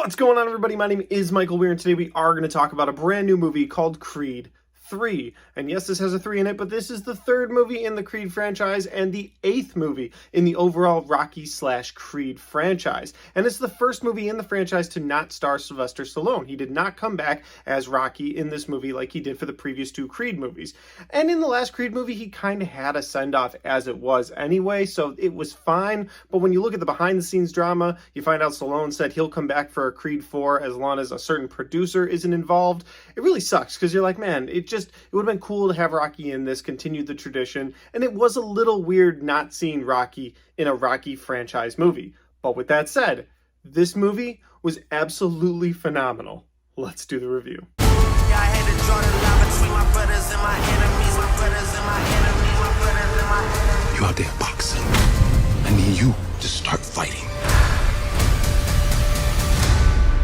What's going on, everybody? My name is Michael Weer, and today we are going to talk about a brand new movie called Creed 3. And yes, this has a 3 in it, but this is the third movie in the Creed franchise and the 8th movie in the overall Rocky/Creed franchise. And it's the first movie in the franchise to not star Sylvester Stallone. He did not come back as Rocky in this movie like he did for the previous two Creed movies. And in the last Creed movie, he kind of had a send-off as it was anyway, so it was fine. But when you look at the behind-the-scenes drama, you find out Stallone said he'll come back for a Creed 4 as long as a certain producer isn't involved. It really sucks, because you're like, man, it would have been cool to have Rocky in this, continue the tradition, and it was a little weird not seeing Rocky in a Rocky franchise movie. But with that said, this movie was absolutely phenomenal. Let's do the review. Yeah, I had to draw the line between my brothers and my enemies, my brothers and my enemies, my brothers and my enemies. You out there boxing. I need you to start fighting.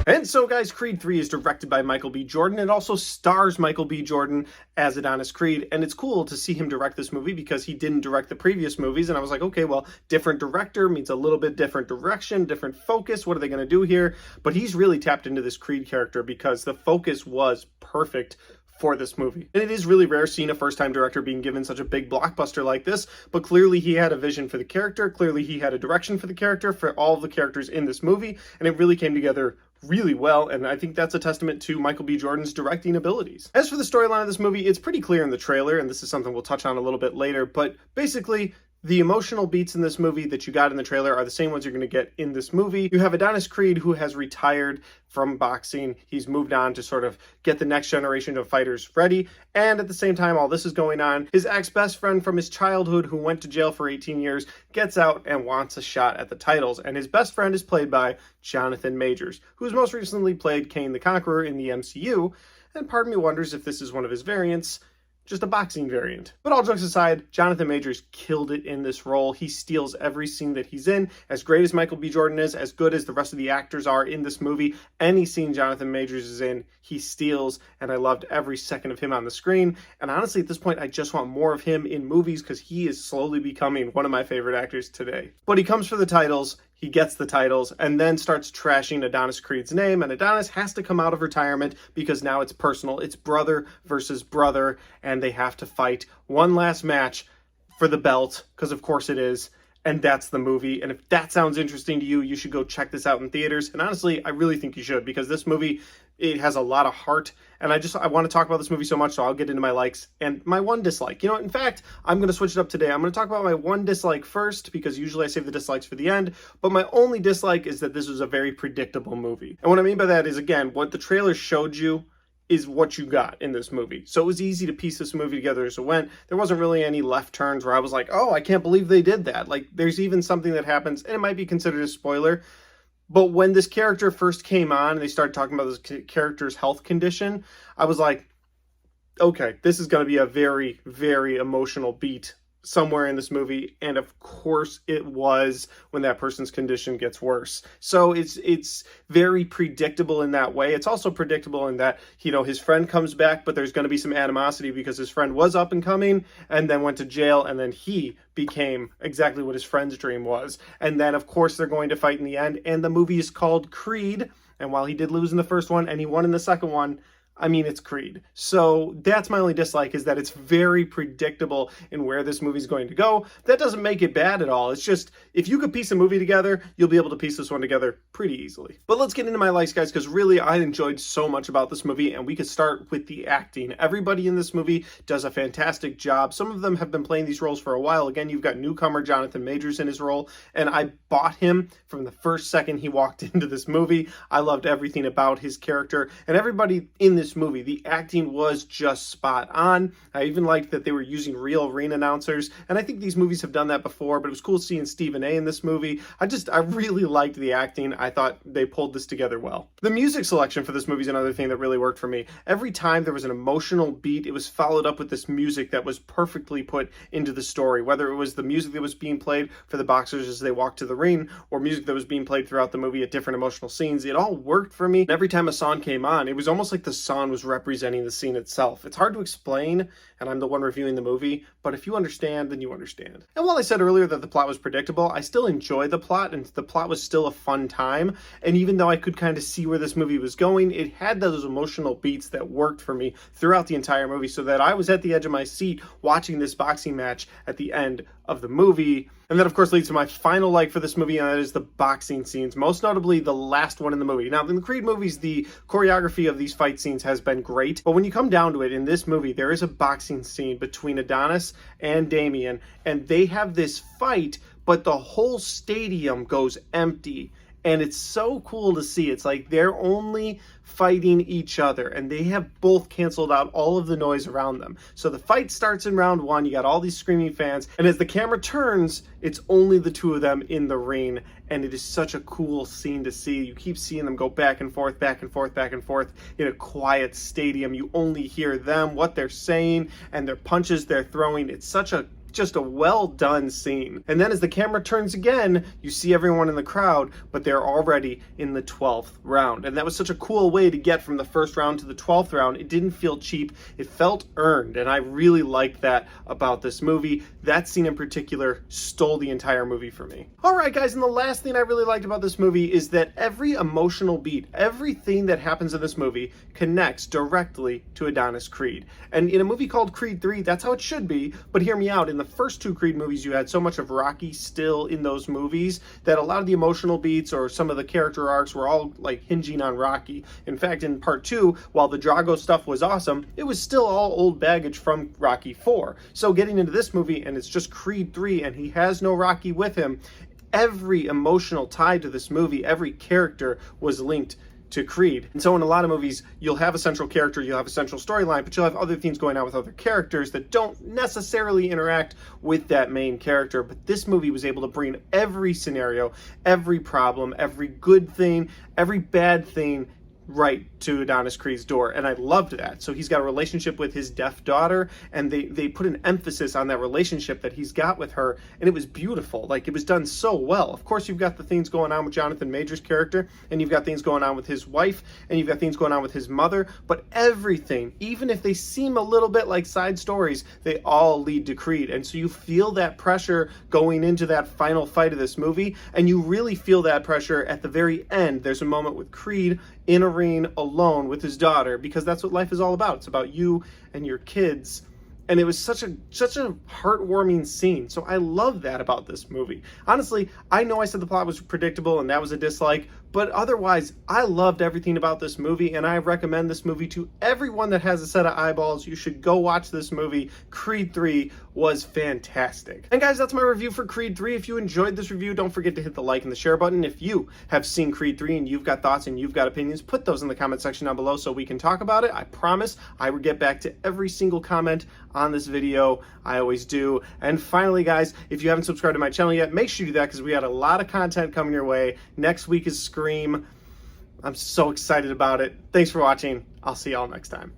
And so, guys, Creed 3 is directed by Michael B. Jordan. It also stars Michael B. Jordan as Adonis Creed. And it's cool to see him direct this movie because he didn't direct the previous movies. And I was like, okay, well, different director means a little bit different direction, different focus. What are they going to do here? But he's really tapped into this Creed character because the focus was perfect for this movie. And it is really rare seeing a first-time director being given such a big blockbuster like this, but clearly he had a vision for the character, clearly he had a direction for the character, for all of the characters in this movie, and it really came together really well, and I think that's a testament to Michael B. Jordan's directing abilities. As for the storyline of this movie, it's pretty clear in the trailer, and this is something we'll touch on a little bit later, but basically, the emotional beats in this movie that you got in the trailer are the same ones you're going to get in this movie. You have Adonis Creed, who has retired from boxing. He's moved on to sort of get the next generation of fighters ready. And at the same time, all this is going on, his ex-best friend from his childhood, who went to jail for 18 years, gets out and wants a shot at the titles. And his best friend is played by Jonathan Majors, who's most recently played Kane the Conqueror in the MCU. And part of me wonders if this is one of his variants, just a boxing variant. But all jokes aside, Jonathan Majors killed it in this role. He steals every scene that he's in. As great as Michael B. Jordan is, as good as the rest of the actors are in this movie, any scene Jonathan Majors is in, he steals, and I loved every second of him on the screen. And honestly, at this point, I just want more of him in movies because he is slowly becoming one of my favorite actors today. But he comes for the titles, he gets the titles, and then starts trashing Adonis Creed's name, and Adonis has to come out of retirement because now it's personal. It's brother versus brother, and they have to fight one last match for the belt, because of course it is, and that's the movie. And if that sounds interesting to you, you should go check this out in theaters. And honestly, I really think you should, because this movie, it has a lot of heart, and I want to talk about this movie so much, so I'll get into my likes and my one dislike. You know, in fact, I'm going to switch it up today. I'm going to talk about my one dislike first, because usually I save the dislikes for the end, but my only dislike is that this was a very predictable movie. And what I mean by that is, again, what the trailer showed you is what you got in this movie. So it was easy to piece this movie together as it went. There wasn't really any left turns where I was like, oh, I can't believe they did that. Like, there's even something that happens, and it might be considered a spoiler, but when this character first came on and they started talking about this character's health condition, I was like, okay, this is going to be a very, very emotional beat somewhere in this movie, and of course it was when that person's condition gets worse. So it's very predictable in that way. It's also predictable in that, you know, his friend comes back, but there's going to be some animosity because his friend was up and coming and then went to jail, and then he became exactly what his friend's dream was. And then of course they're going to fight in the end, and the movie is called Creed, and while he did lose in the first one and he won in the second one, I mean, it's Creed. So that's my only dislike, is that it's very predictable in where this movie's going to go. That doesn't make it bad at all. It's just, if you could piece a movie together, you'll be able to piece this one together pretty easily. But let's get into my likes, guys, because really I enjoyed so much about this movie, and we could start with the acting. Everybody in this movie does a fantastic job. Some of them have been playing these roles for a while. Again, you've got newcomer Jonathan Majors in his role, and I bought him from the first second he walked into this movie. I loved everything about his character, and everybody in this movie, the acting was just spot on. I even liked that they were using real ring announcers, and I think these movies have done that before, but it was cool seeing Stephen A. in this movie. I really liked the acting. I thought they pulled this together well. The music selection for this movie is another thing that really worked for me. Every time there was an emotional beat, it was followed up with this music that was perfectly put into the story, whether it was the music that was being played for the boxers as they walked to the ring, or music that was being played throughout the movie at different emotional scenes. It all worked for me. Every time a song came on, it was almost like the song song was representing the scene itself. It's hard to explain, and I'm the one reviewing the movie, but if you understand, then you understand. And while I said earlier that the plot was predictable, I still enjoy the plot, and the plot was still a fun time. And even though I could kind of see where this movie was going, it had those emotional beats that worked for me throughout the entire movie, so that I was at the edge of my seat watching this boxing match at the end of the movie. And that, of course, leads to my final like for this movie, and that is the boxing scenes, most notably the last one in the movie. Now, in the Creed movies, the choreography of these fight scenes has been great, but when you come down to it, in this movie, there is a boxing scene between Adonis and Damien, and they have this fight, but the whole stadium goes empty. And it's so cool to see. It's like they're only fighting each other, and they have both canceled out all of the noise around them. So the fight starts in round one. You got all these screaming fans, and as the camera turns, it's only the two of them in the ring, and it is such a cool scene to see. You keep seeing them go back and forth, back and forth, back and forth in a quiet stadium. You only hear them, what they're saying, and their punches they're throwing. It's such a just a well done scene. And then as the camera turns again, you see everyone in the crowd, but they're already in the 12th round. And that was such a cool way to get from the first round to the 12th round. It didn't feel cheap, it felt earned, and I really liked that about this movie. That scene in particular stole the entire movie for me. Alright guys, and the last thing I really liked about this movie is that every emotional beat, everything that happens in this movie connects directly to Adonis Creed. And in a movie called Creed 3, that's how it should be, but hear me out, in the first two Creed movies, you had so much of Rocky still in those movies that a lot of the emotional beats or some of the character arcs were all like hinging on Rocky. In fact, in part 2, while the Drago stuff was awesome, it was still all old baggage from Rocky 4. So getting into this movie, and it's just Creed 3, and he has no Rocky with him, every emotional tie to this movie, every character was linked to Creed. And so in a lot of movies, you'll have a central character, you'll have a central storyline, but you'll have other things going on with other characters that don't necessarily interact with that main character. But this movie was able to bring every scenario, every problem, every good thing, every bad thing right to Adonis Creed's door, and I loved that. So he's got a relationship with his deaf daughter, and they put an emphasis on that relationship that he's got with her, and it was beautiful. Like, it was done so well. Of course, you've got the things going on with Jonathan Major's character, and you've got things going on with his wife, and you've got things going on with his mother, but everything, even if they seem a little bit like side stories, they all lead to Creed. And so you feel that pressure going into that final fight of this movie, and you really feel that pressure at the very end. There's a moment with Creed in a ring alone with his daughter, because that's what life is all about. It's about you and your kids. And it was such a heartwarming scene. So I love that about this movie. Honestly, I know I said the plot was predictable and that was a dislike, but otherwise, I loved everything about this movie, and I recommend this movie to everyone that has a set of eyeballs. You should go watch this movie. Creed 3 was fantastic. And guys, that's my review for Creed 3. If you enjoyed this review, don't forget to hit the like and the share button. If you have seen Creed 3 and you've got thoughts and you've got opinions, put those in the comment section down below so we can talk about it. I promise I will get back to every single comment on this video. I always do. And finally, guys, if you haven't subscribed to my channel yet, make sure you do that, because we got a lot of content coming your way. Next week is Scream. I'm so excited about it. Thanks for watching. I'll see y'all next time.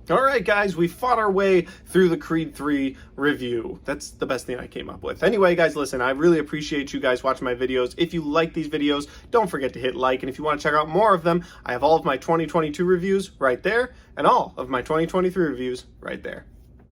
Alright guys, we fought our way through the Creed 3 review. That's the best thing I came up with. Anyway guys, listen, I really appreciate you guys watching my videos. If you like these videos, don't forget to hit like, and if you want to check out more of them, I have all of my 2022 reviews right there, and all of my 2023 reviews right there.